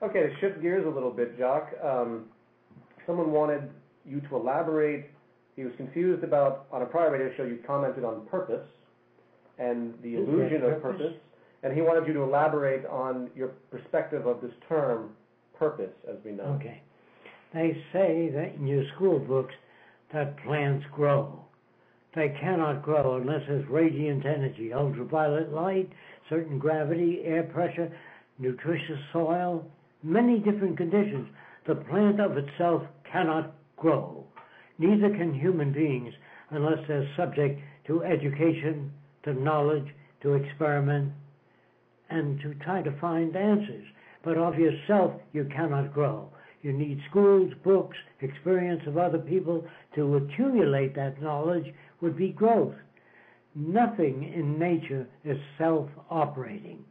Okay, to shift gears a little bit, Jacque, someone wanted you to elaborate. He was confused about, on a prior radio show, you commented on purpose and the illusion of purpose, and he wanted you to elaborate on your perspective of this term, purpose, as we know. Okay. They say that in your school books that plants grow. They cannot grow unless there's radiant energy, ultraviolet light, certain gravity, air pressure, nutritious soil, many different conditions. The plant of itself cannot grow. Neither can human beings unless they're subject to education, to knowledge, to experiment, and to try to find answers. But of yourself, you cannot grow. You need schools, books, experience of other people to accumulate that knowledge would be growth. Nothing in nature is self-operating.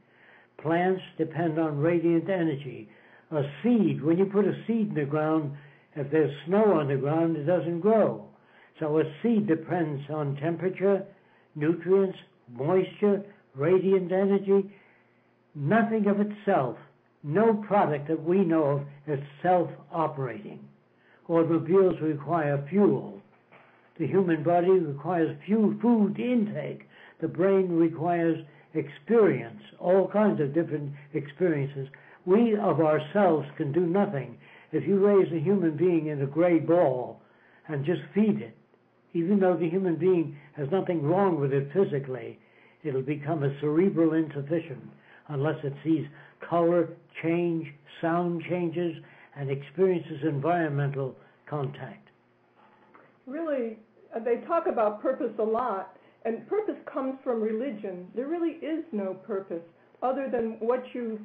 Plants depend on radiant energy. A seed, when you put a seed in the ground, if there's snow on the ground, it doesn't grow. So a seed depends on temperature, nutrients, moisture, radiant energy. Nothing of itself, no product that we know of is self-operating. Automobiles require fuel. The human body requires food intake. The brain requires experience, all kinds of different experiences. We of ourselves can do nothing. If you raise a human being in a gray ball and just feed it, even though the human being has nothing wrong with it physically, it'll become a cerebral insufficient unless it sees color change, sound changes, and experiences environmental contact. Really, they talk about purpose a lot, and purpose comes from religion. There really is no purpose other than what you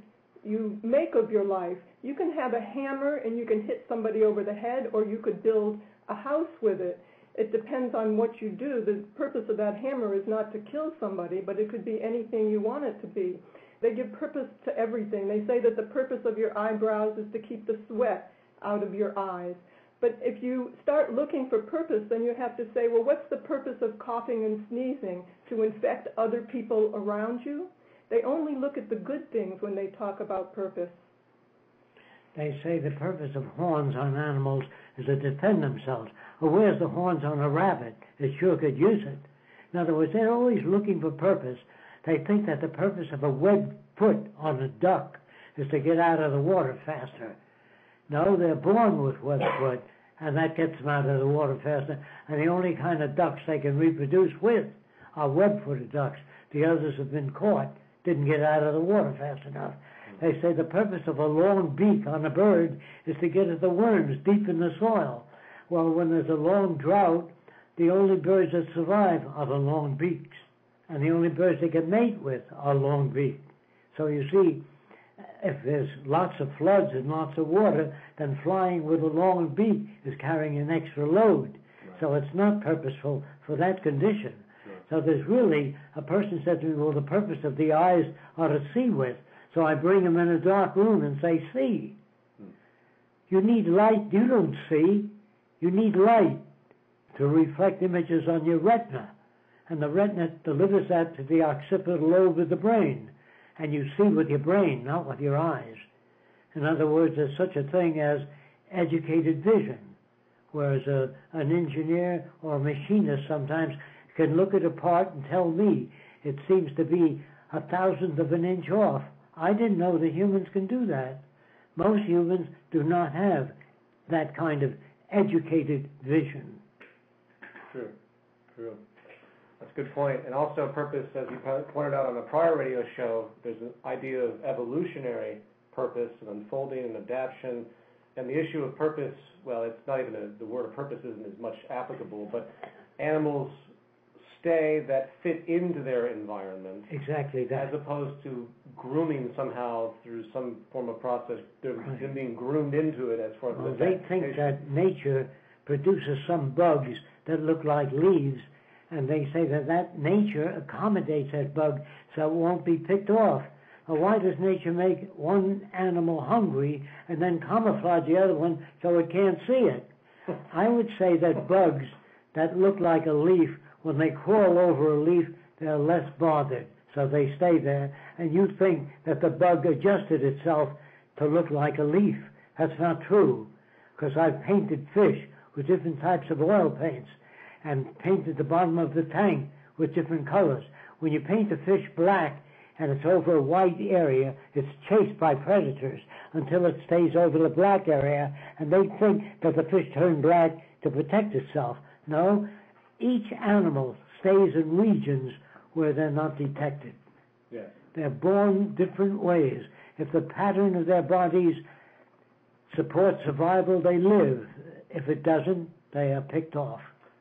make of your life. You can have a hammer and you can hit somebody over the head, or you could build a house with it. It depends on what you do. The purpose of that hammer is not to kill somebody, but it could be anything you want it to be. They give purpose to everything. They say that the purpose of your eyebrows is to keep the sweat out of your eyes. But if you start looking for purpose, then you have to say, well, what's the purpose of coughing and sneezing? To infect other people around you? They only look at the good things when they talk about purpose. They say the purpose of horns on animals is to defend themselves. Well, where's the horns on a rabbit? It sure could use it. In other words, they're always looking for purpose. They think that the purpose of a webbed foot on a duck is to get out of the water faster. No, they're born with webbed foot, and that gets them out of the water faster. And the only kind of ducks they can reproduce with are web-footed ducks. The others have been caught, didn't get out of the water fast enough. They say the purpose of a long beak on a bird is to get at the worms deep in the soil. Well, when there's a long drought, the only birds that survive are the long beaks. And the only birds they can mate with are long beaked. So you see, if there's lots of floods and lots of water, then flying with a long beak is carrying an extra load. Right. So it's not purposeful for that condition. Right. So there's really, a person said to me, well, the purpose of the eyes are to see with. So I bring them in a dark room and say, see. You need light, you don't see. You need light to reflect images on your retina. And the retina delivers that to the occipital lobe of the brain. And you see with your brain, not with your eyes. In other words, there's such a thing as educated vision, whereas an engineer or a machinist sometimes can look at a part and tell me it seems to be 1/1000th of an inch off. I didn't know that humans can do that. Most humans do not have that kind of educated vision. True. That's a good point. And also purpose, as you pointed out on a prior radio show, there's an idea of evolutionary purpose and unfolding and adaptation. And the issue of purpose, well, it's not even the word of purpose isn't as much applicable, but animals stay that fit into their environment. Exactly that. As opposed to grooming somehow through some form of process. They're being groomed into it as far as well, they think that nature produces some bugs that look like leaves, and they say that nature accommodates that bug so it won't be picked off. Well, why does nature make one animal hungry and then camouflage the other one so it can't see it? I would say that bugs that look like a leaf, when they crawl over a leaf, they're less bothered, so they stay there. And you think that the bug adjusted itself to look like a leaf. That's not true, because I've painted fish with different types of oil paints and painted the bottom of the tank with different colors. When you paint a fish black and it's over a white area, it's chased by predators until it stays over the black area, and they think that the fish turned black to protect itself. No, each animal stays in regions where they're not detected. Yes. They're born different ways. If the pattern of their bodies supports survival, they live. If it doesn't, they are picked off.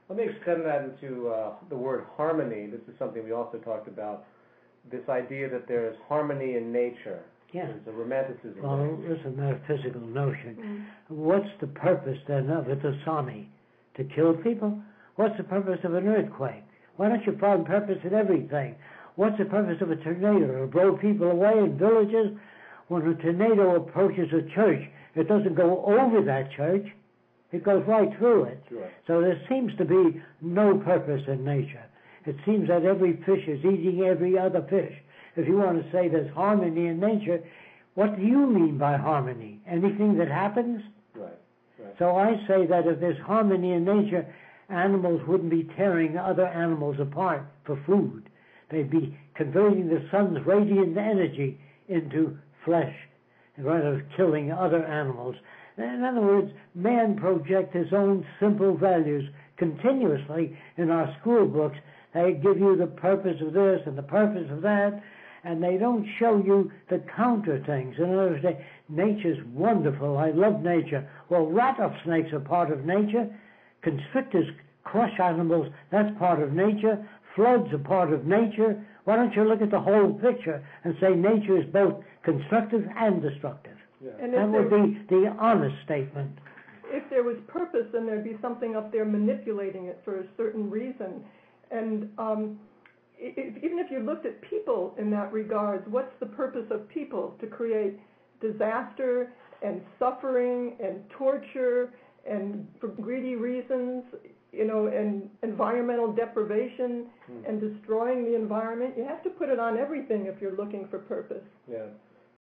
Let me extend that into the word harmony. This is something we also talked about, this idea that there is harmony in nature. Yeah. There's a romanticism. Well, it's a metaphysical notion. What's the purpose then of a tsunami? To kill people? What's the purpose of an earthquake? Why don't you find purpose in everything? What's the purpose of a tornado? To blow people away in villages? When a tornado approaches a church, it doesn't go over that church. It goes right through it. Sure. So there seems to be no purpose in nature. It seems that every fish is eating every other fish. If you want to say there's harmony in nature, what do you mean by harmony? Anything that happens? Right. So I say that if there's harmony in nature, animals wouldn't be tearing other animals apart for food. They'd be converting the sun's radiant energy into flesh rather than killing other animals. In other words, man projects his own simple values continuously in our school books. They give you the purpose of this and the purpose of that, and they don't show you the counter things. In other words, nature's wonderful. I love nature. Well, rattlesnakes are part of nature. Constrictors crush animals. That's part of nature. Floods are part of nature. Why don't you look at the whole picture and say nature is both constructive and destructive? Yeah. And That would be the honest statement. if there was purpose, then there'd be something up there manipulating it for a certain reason. And even if you looked at people in that regard, what's the purpose of people? To create disaster and suffering and torture and for greedy reasons, and environmental deprivation and destroying the environment. You have to put it on everything if you're looking for purpose. Yeah.